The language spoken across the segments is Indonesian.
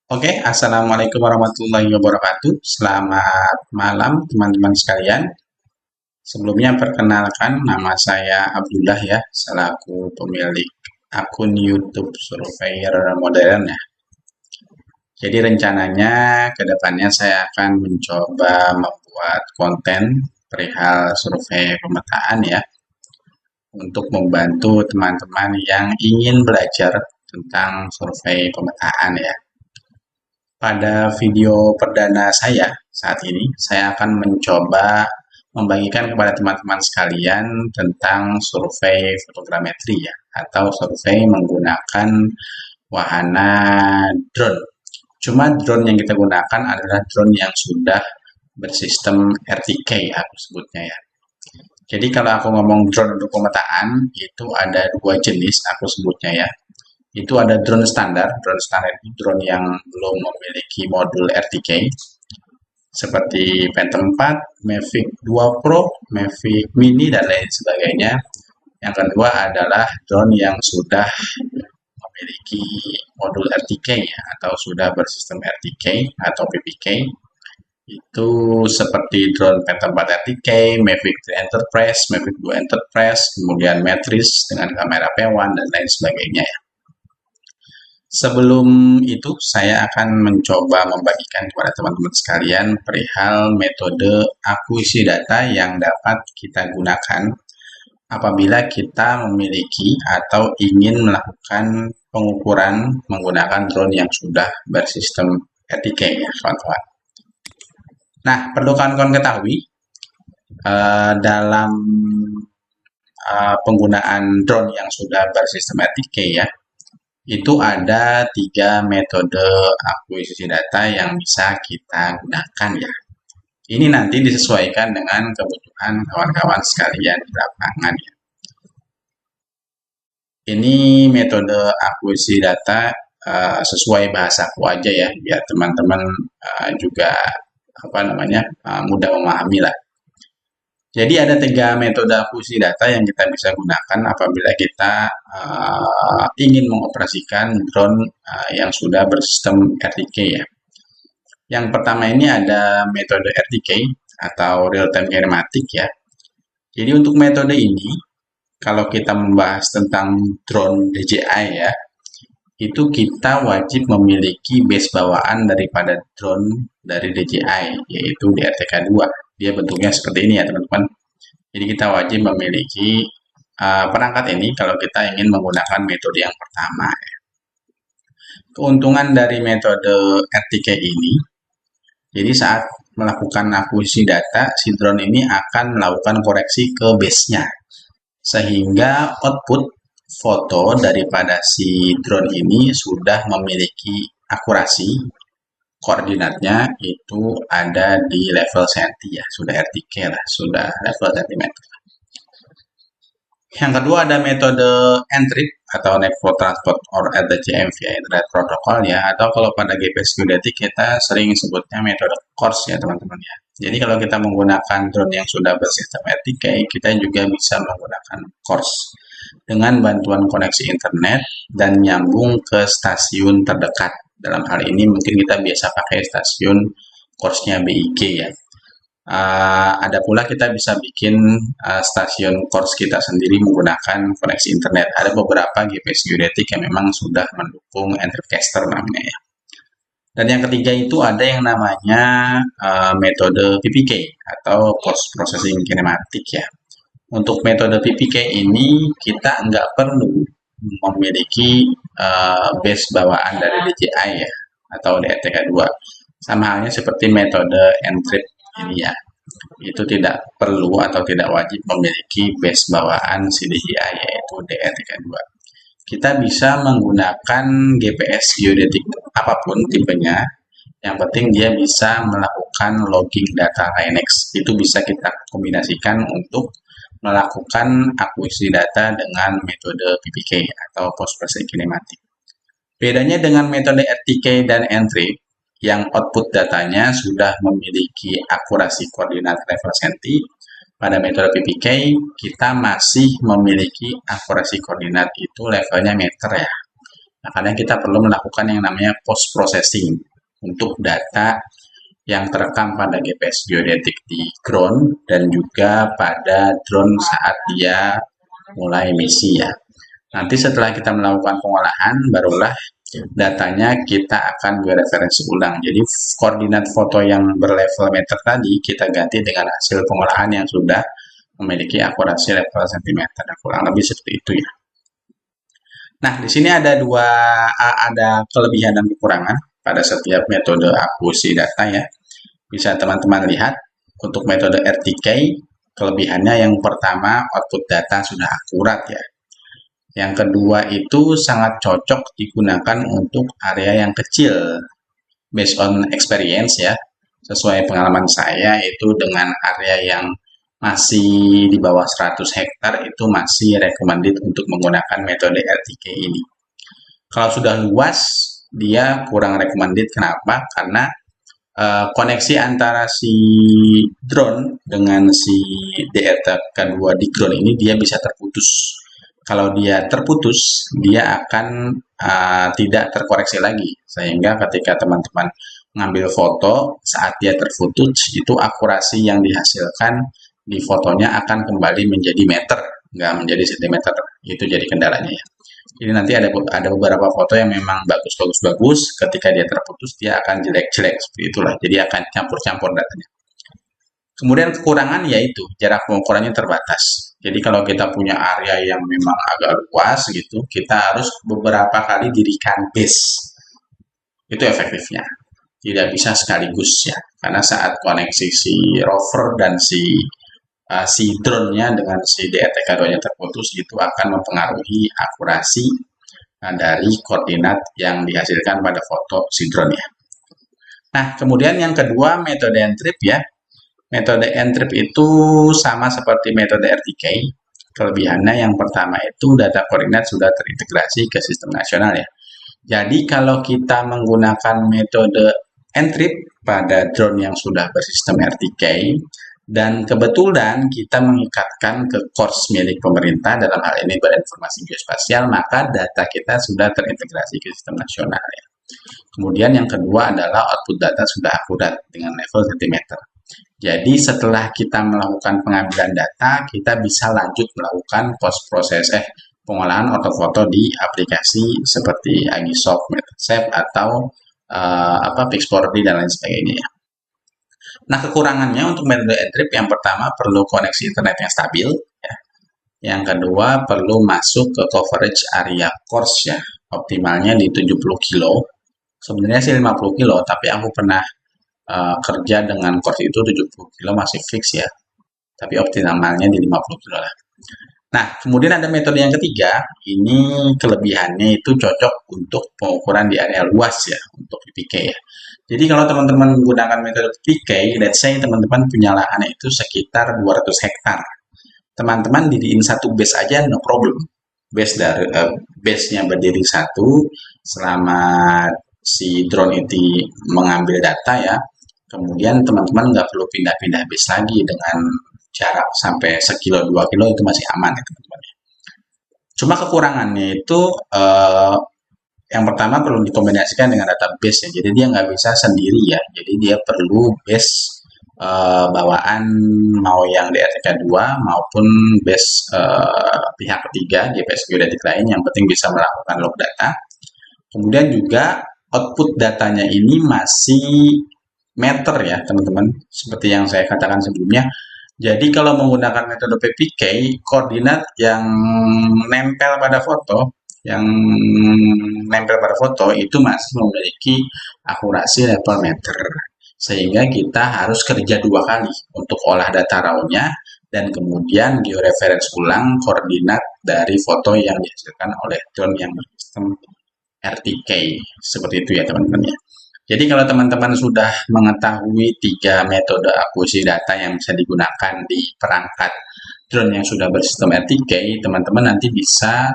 Oke, Assalamualaikum warahmatullahi wabarakatuh. Selamat malam teman-teman sekalian. Sebelumnya perkenalkan nama saya Abdullah ya, selaku pemilik akun YouTube Surveyor Modern ya. Jadi rencananya ke depannya saya akan mencoba membuat konten perihal survei pemetaan ya, untuk membantu teman-teman yang ingin belajar tentang survei pemetaan ya. Pada video perdana saya saat ini, saya akan mencoba membagikan kepada teman-teman sekalian tentang survei fotogrametri ya, atau survei menggunakan wahana drone. Cuma drone yang kita gunakan adalah drone yang sudah bersistem RTK aku sebutnya ya. Jadi kalau aku ngomong drone untuk pemetaan, itu ada dua jenis aku sebutnya ya. Itu ada drone standar. Drone standar itu drone yang belum memiliki modul RTK seperti Phantom 4, Mavic 2 Pro, Mavic Mini dan lain sebagainya. Yang kedua adalah drone yang sudah memiliki modul RTK ya, atau sudah bersistem RTK atau PPK. Itu seperti drone Phantom 4 RTK, Mavic 3 Enterprise, Mavic 2 Enterprise, kemudian Matrix dengan kamera P1 dan lain sebagainya ya. Sebelum itu, saya akan mencoba membagikan kepada teman-teman sekalian perihal metode akuisisi data yang dapat kita gunakan apabila kita memiliki atau ingin melakukan pengukuran menggunakan drone yang sudah bersistem RTK ya, kawan-kawan. Nah, perlu kawan-kawan ketahui, dalam penggunaan drone yang sudah bersistem RTK ya, itu ada 3 metode akuisisi data yang bisa kita gunakan ya. Ini nanti disesuaikan dengan kebutuhan kawan-kawan sekalian di lapangan ya. Ini metode akuisisi data sesuai bahasaku aja ya, biar teman-teman juga mudah memahami lah. Jadi ada 3 metode akuisisi data yang kita bisa gunakan apabila kita ingin mengoperasikan drone yang sudah bersistem RTK ya. Yang pertama ini ada metode RTK atau real time kinematic ya. Jadi untuk metode ini, kalau kita membahas tentang drone DJI ya, itu kita wajib memiliki base bawaan daripada drone dari DJI, yaitu DRTK2. Dia bentuknya seperti ini ya teman-teman. Jadi kita wajib memiliki perangkat ini kalau kita ingin menggunakan metode yang pertama. Keuntungan dari metode RTK ini, jadi saat melakukan akuisisi data, si drone ini akan melakukan koreksi ke base-nya. Sehingga output foto daripada si drone ini sudah memiliki akurasi koordinatnya itu ada di level senti ya, sudah RTK lah, sudah level centimeter. Yang kedua ada metode NTRIP atau Network Transport or RTCM via Internet Protocol ya, atau kalau pada GPS geodetik kita sering sebutnya metode CORS ya teman-teman ya. Jadi kalau kita menggunakan drone yang sudah bersistem RTK, kita juga bisa menggunakan CORS dengan bantuan koneksi internet dan nyambung ke stasiun terdekat. Dalam hal ini mungkin kita biasa pakai stasiun CORS-nya BIG ya. Ada pula kita bisa bikin stasiun CORS kita sendiri menggunakan koneksi internet. Ada beberapa GPS geodetik yang memang sudah mendukung Entripcaster namanya ya. Dan yang ketiga itu ada yang namanya metode PPK atau Post Processing Kinematic ya. Untuk metode PPK ini kita nggak perlu memiliki base bawaan dari DJI ya, atau DRTK2. Sama halnya seperti metode Entrip ini ya. Itu tidak perlu atau tidak wajib memiliki base bawaan CDJI yaitu DRTK2. Kita bisa menggunakan GPS geodetik apapun tipenya, yang penting dia bisa melakukan logging data Linux. Itu bisa kita kombinasikan untuk melakukan akuisisi data dengan metode PPK atau Post Processing Kinematic. Bedanya dengan metode RTK dan Entry, yang output datanya sudah memiliki akurasi koordinat level senti. Pada metode PPK, kita masih memiliki akurasi koordinat itu levelnya meter ya. Nah, karena kita perlu melakukan yang namanya post processing untuk data yang terekam pada GPS geodetik di ground dan juga pada drone saat dia mulai misi ya. Nanti setelah kita melakukan pengolahan, barulah datanya kita akan referensi ulang. Jadi koordinat foto yang berlevel meter tadi kita ganti dengan hasil pengolahan yang sudah memiliki akurasi level sentimeter. Kurang lebih seperti itu ya. Nah, di sini ada kelebihan dan kekurangan pada setiap metode akuisisi data ya. Bisa teman-teman lihat untuk metode RTK, kelebihannya yang pertama output data sudah akurat ya. Yang kedua itu sangat cocok digunakan untuk area yang kecil, based on experience ya. Sesuai pengalaman saya itu dengan area yang masih di bawah 100 hektar itu masih recommended untuk menggunakan metode RTK ini. Kalau sudah luas, dia kurang recommended. Kenapa? Karena koneksi antara si drone dengan si DRTK2 di ground ini dia bisa terputus. Kalau dia terputus, dia akan tidak terkoreksi lagi. Sehingga ketika teman-teman mengambil foto, saat dia terputus, itu akurasi yang dihasilkan di fotonya akan kembali menjadi meter, nggak menjadi sentimeter. Itu jadi kendalanya ya. Jadi nanti ada beberapa foto yang memang bagus, ketika dia terputus dia akan jelek-jelek seperti itulah. Jadi akan campur-campur datanya. Kemudian kekurangan yaitu jarak pengukurannya terbatas. Jadi kalau kita punya area yang memang agak luas gitu, kita harus beberapa kali dirikan base. Itu efektifnya. Tidak bisa sekaligus ya. Karena saat koneksi si rover dan si drone-nya dengan si DRTK2-nya terputus, itu akan mempengaruhi akurasi dari koordinat yang dihasilkan pada foto si drone ya. Nah, kemudian yang kedua metode N-trip ya. Metode N-trip itu sama seperti metode RTK. Kelebihannya yang pertama itu data koordinat sudah terintegrasi ke sistem nasional ya. Jadi kalau kita menggunakan metode N-trip pada drone yang sudah bersistem RTK, dan kebetulan kita mengikatkan ke course milik pemerintah dalam hal ini Badan Informasi Geospasial, maka data kita sudah terintegrasi ke sistem nasional ya. Kemudian yang kedua adalah output data sudah akurat dengan level sentimeter. Jadi setelah kita melakukan pengambilan data, kita bisa lanjut melakukan pengolahan ortofoto di aplikasi seperti Agisoft, Metashape atau Pix4D dan lain sebagainya. Nah, kekurangannya untuk metode N-trip yang pertama perlu koneksi internet yang stabil ya. Yang kedua perlu masuk ke coverage area course ya. Optimalnya di 70 kilo. Sebenarnya sih 50 kilo, tapi aku pernah kerja dengan course itu 70 kilo masih fix ya. Tapi optimalnya di 50 kilo lah. Nah, kemudian ada metode yang ketiga. Ini kelebihannya itu cocok untuk pengukuran di area luas ya, untuk PPK ya. Jadi kalau teman-teman menggunakan metode PPK, let's say teman-teman punya lahan itu sekitar 200 hektar. Teman-teman diriin satu base aja, no problem. Base-nya berdiri satu selama si drone itu mengambil data ya. Kemudian teman-teman nggak perlu pindah-pindah base lagi dengan jarak sampai sekilo 2 kilo itu masih aman ya teman-teman. Cuma kekurangannya itu yang pertama perlu dikombinasikan dengan database ya. Jadi dia nggak bisa sendiri ya. Jadi dia perlu base bawaan mau yang DRTK2 maupun base pihak ketiga GPS geodetik lain yang penting bisa melakukan log data. Kemudian juga output datanya ini masih meter ya teman-teman, seperti yang saya katakan sebelumnya. Jadi kalau menggunakan metode PPK, koordinat yang nempel pada foto itu masih memiliki akurasi level meter. Sehingga kita harus kerja dua kali untuk olah data raw-nya dan kemudian georeference ulang koordinat dari foto yang dihasilkan oleh drone yang bersistem RTK. Seperti itu ya teman-teman ya. Jadi kalau teman-teman sudah mengetahui 3 metode akuisisi data yang bisa digunakan di perangkat drone yang sudah bersistem RTK, teman-teman nanti bisa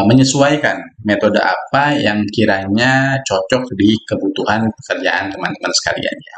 menyesuaikan metode apa yang kiranya cocok di kebutuhan pekerjaan teman-teman sekalian ya.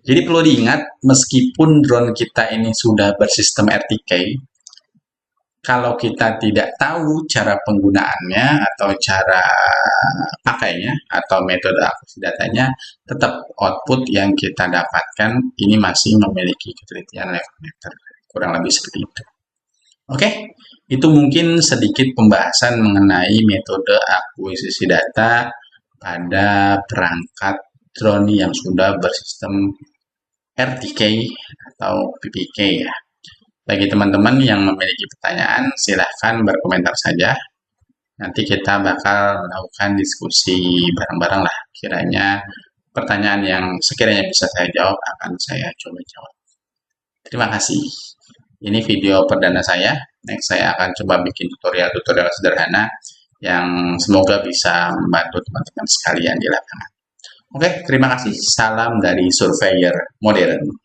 Jadi perlu diingat, meskipun drone kita ini sudah bersistem RTK, Kalau kita tidak tahu cara penggunaannya atau cara pakainya atau metode akuisisi datanya, tetap output yang kita dapatkan ini masih memiliki ketelitian level meter. Kurang lebih seperti itu. Oke, itu mungkin sedikit pembahasan mengenai metode akuisisi data pada perangkat drone yang sudah bersistem RTK atau PPK ya. Bagi teman-teman yang memiliki pertanyaan, silahkan berkomentar saja. Nanti kita bakal melakukan diskusi bareng-bareng lah. Kiranya pertanyaan yang sekiranya bisa saya jawab akan saya coba jawab. Terima kasih. Ini video perdana saya. Next saya akan coba bikin tutorial-tutorial sederhana yang semoga bisa membantu teman-teman sekalian di lapangan. Oke, terima kasih. Salam dari Surveyor Modern.